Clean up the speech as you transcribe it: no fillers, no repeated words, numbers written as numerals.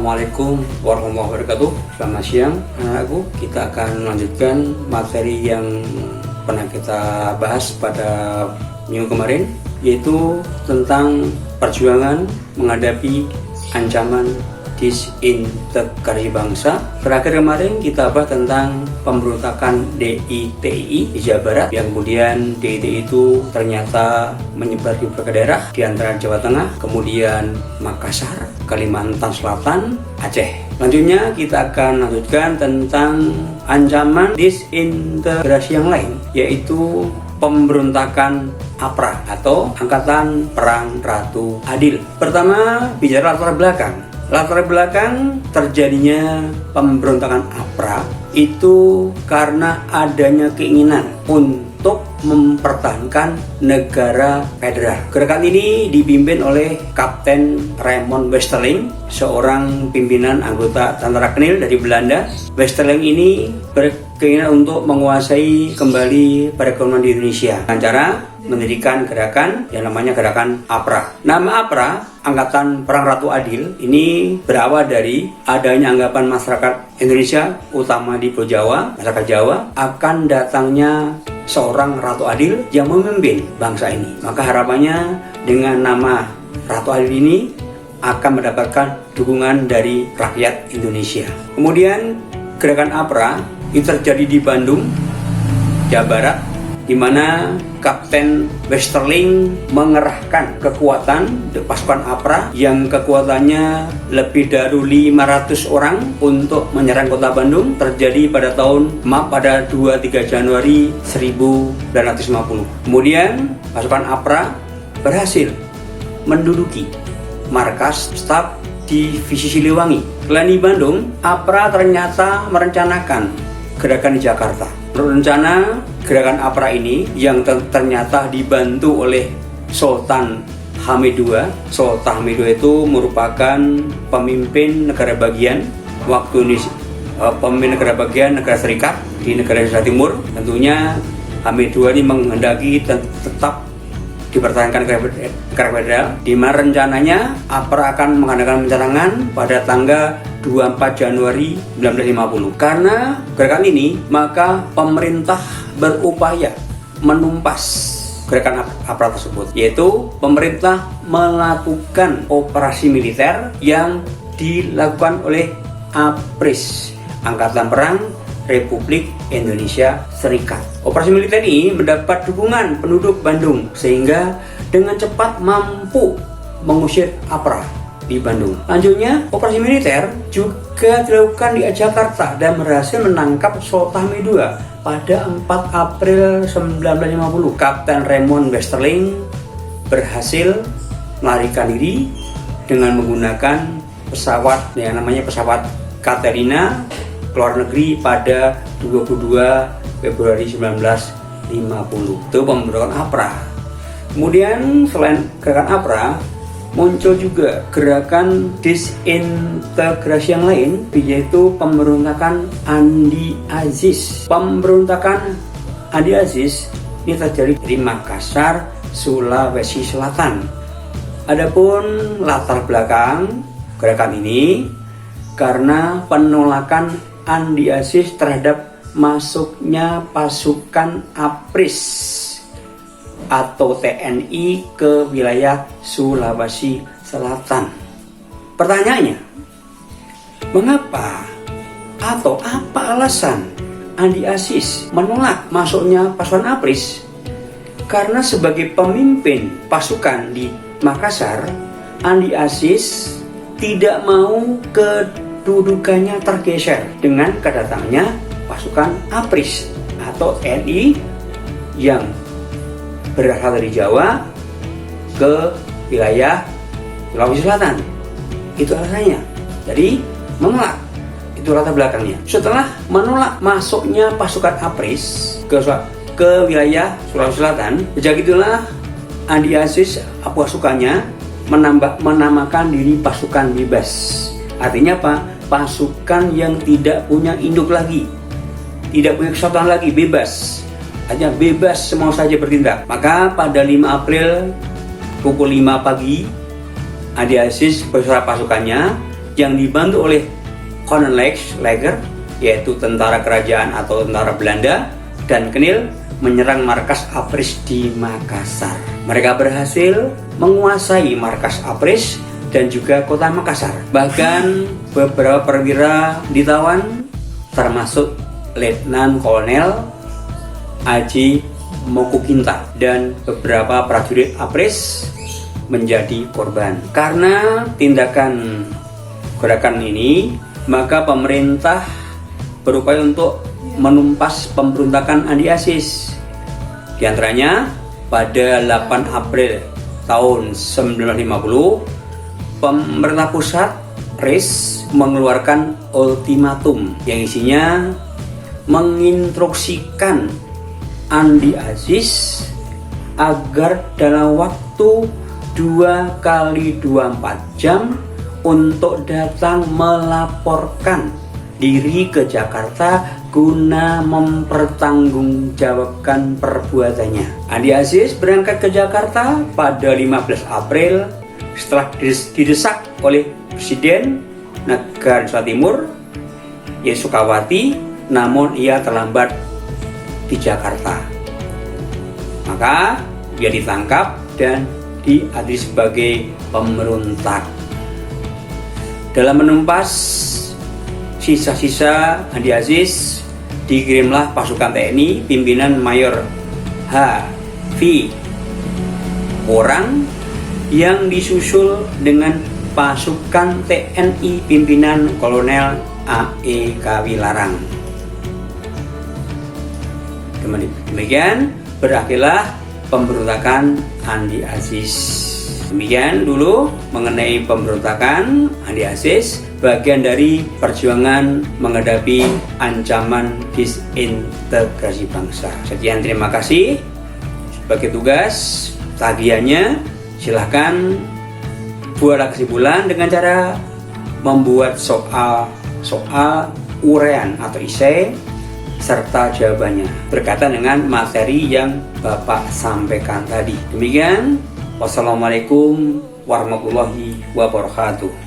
Assalamualaikum warahmatullahi wabarakatuh. Selamat siang anak-anakku. Kita akan melanjutkan materi yang pernah kita bahas pada minggu kemarin, yaitu tentang perjuangan menghadapi ancaman disintegrasi bangsa. Terakhir kemarin kita bahas tentang pemberontakan DITI di Jawa Barat, yang kemudian DITI itu ternyata menyebar di beberapa daerah, di antara Jawa Tengah, kemudian Makassar, Kalimantan Selatan, Aceh. Selanjutnya kita akan lanjutkan tentang ancaman disintegrasi yang lain, yaitu pemberontakan APRA atau Angkatan Perang Ratu Adil. Pertama, bicara latar belakang. Latar belakang terjadinya pemberontakan APRA itu karena adanya keinginan untuk mempertahankan negara federal. Gerakan ini dipimpin oleh Kapten Raymond Westerling, seorang pimpinan anggota tentara Knil dari Belanda. Westerling ini berkeinginan untuk menguasai kembali perekonomian di Indonesia dengan cara mendirikan gerakan yang namanya gerakan APRA. Nama APRA, Angkatan Perang Ratu Adil, ini berawal dari adanya anggapan masyarakat Indonesia, utama di Pulau Jawa, masyarakat Jawa, akan datangnya seorang Ratu Adil yang memimpin bangsa ini. Maka harapannya dengan nama Ratu Adil ini akan mendapatkan dukungan dari rakyat Indonesia. Kemudian gerakan APRA itu terjadi di Bandung, Jawa Barat, di mana Kapten Westerling mengerahkan kekuatan pasukan APRA yang kekuatannya lebih dari 500 orang untuk menyerang kota Bandung. Terjadi pada pada 23 Januari 1950. Kemudian pasukan APRA berhasil menduduki markas staf divisi Siliwangi. Selain di Bandung, APRA ternyata merencanakan gerakan di Jakarta. Menurut rencana, gerakan APRA ini yang ternyata dibantu oleh Sultan Hamid II. Sultan Hamid II itu merupakan pemimpin negara bagian waktu ini, pemimpin negara bagian negara serikat di negara Indonesia Timur. Tentunya Hamid II ini menghendaki tetap dipertahankan negara federal, di mana rencananya APRA akan mengadakan penyerangan pada tanggal 24 Januari 1950. Karena gerakan ini, maka pemerintah berupaya menumpas gerakan APRA tersebut, yaitu pemerintah melakukan operasi militer yang dilakukan oleh APRIS, Angkatan Perang Republik Indonesia Serikat. Operasi militer ini mendapat dukungan penduduk Bandung sehingga dengan cepat mampu mengusir APRA di Bandung. Lanjutnya, operasi militer juga dilakukan di Jakarta dan berhasil menangkap Sultan Hamid II pada 4 April 1950. Kapten Raymond Westerling berhasil melarikan diri dengan menggunakan pesawat yang namanya pesawat Katerina ke luar negeri pada 22 Februari 1950. Itu pemberontakan APRA. Kemudian selain gerakan APRA, muncul juga gerakan disintegrasi yang lain, yaitu pemberontakan Andi Aziz. Pemberontakan Andi Aziz ini terjadi di Makassar, Sulawesi Selatan. Adapun latar belakang gerakan ini karena penolakan Andi Aziz terhadap masuknya pasukan APRIS atau TNI ke wilayah Sulawesi Selatan. Pertanyaannya, mengapa atau apa alasan Andi Aziz menolak masuknya pasukan APRIS? Karena sebagai pemimpin pasukan di Makassar, Andi Aziz tidak mau kedudukannya tergeser dengan kedatangannya pasukan APRIS atau TNI yang berasal dari Jawa ke wilayah Sulawesi Selatan. Itu alasannya. Jadi menolak. Itu latar belakangnya. Setelah menolak masuknya pasukan APRIS ke wilayah Sulawesi Selatan, sejak itulah Andi Aziz pasukannya menamakan diri pasukan bebas. Artinya apa? Pasukan yang tidak punya induk lagi, tidak punya kesatuan lagi, bebas. Hanya bebas semau saja bertindak. Maka pada 5 April pukul 5 pagi, Andi Aziz beserta pasukannya yang dibantu oleh Koninklijke yaitu tentara kerajaan atau tentara Belanda dan Kenil menyerang markas APRIS di Makassar. Mereka berhasil menguasai markas APRIS dan juga kota Makassar. Bahkan beberapa perwira ditawan termasuk Letnan Kolonel Aji Mokukinta dan beberapa prajurit APRIS menjadi korban. Karena tindakan gerakan ini, maka pemerintah berupaya untuk menumpas pemberontakan anti-ISIS. Di antaranya pada 8 April tahun 1950, pemerintah pusat RIS mengeluarkan ultimatum yang isinya menginstruksikan anti-ISIS agar dalam waktu 2 kali 24 jam untuk datang melaporkan diri ke Jakarta guna mempertanggungjawabkan perbuatannya. Anti-ISIS berangkat ke Jakarta pada 15 April setelah didesak oleh Presiden negara Indonesia Timur Sukawati, namun ia terlambat di Jakarta. Maka dia ditangkap dan diadili sebagai pemberontak. Dalam menumpas sisa-sisa anti-ISIS, dikirimlah pasukan TNI pimpinan Mayor H.V. Orang yang disusul dengan pasukan TNI pimpinan Kolonel A.E. Kawilarang. Demikian berakhirlah pemberontakan anti-ISIS. Demikian dulu mengenai pemberontakan anti-ISIS, bagian dari perjuangan menghadapi ancaman disintegrasi bangsa. Sekian, terima kasih. Sebagai tugas tagihannya, silahkan buatlah kesimpulan dengan cara membuat soal uraian atau esai serta jawabannya berkaitan dengan materi yang Bapak sampaikan tadi. Demikian, wassalamualaikum warahmatullahi wabarakatuh.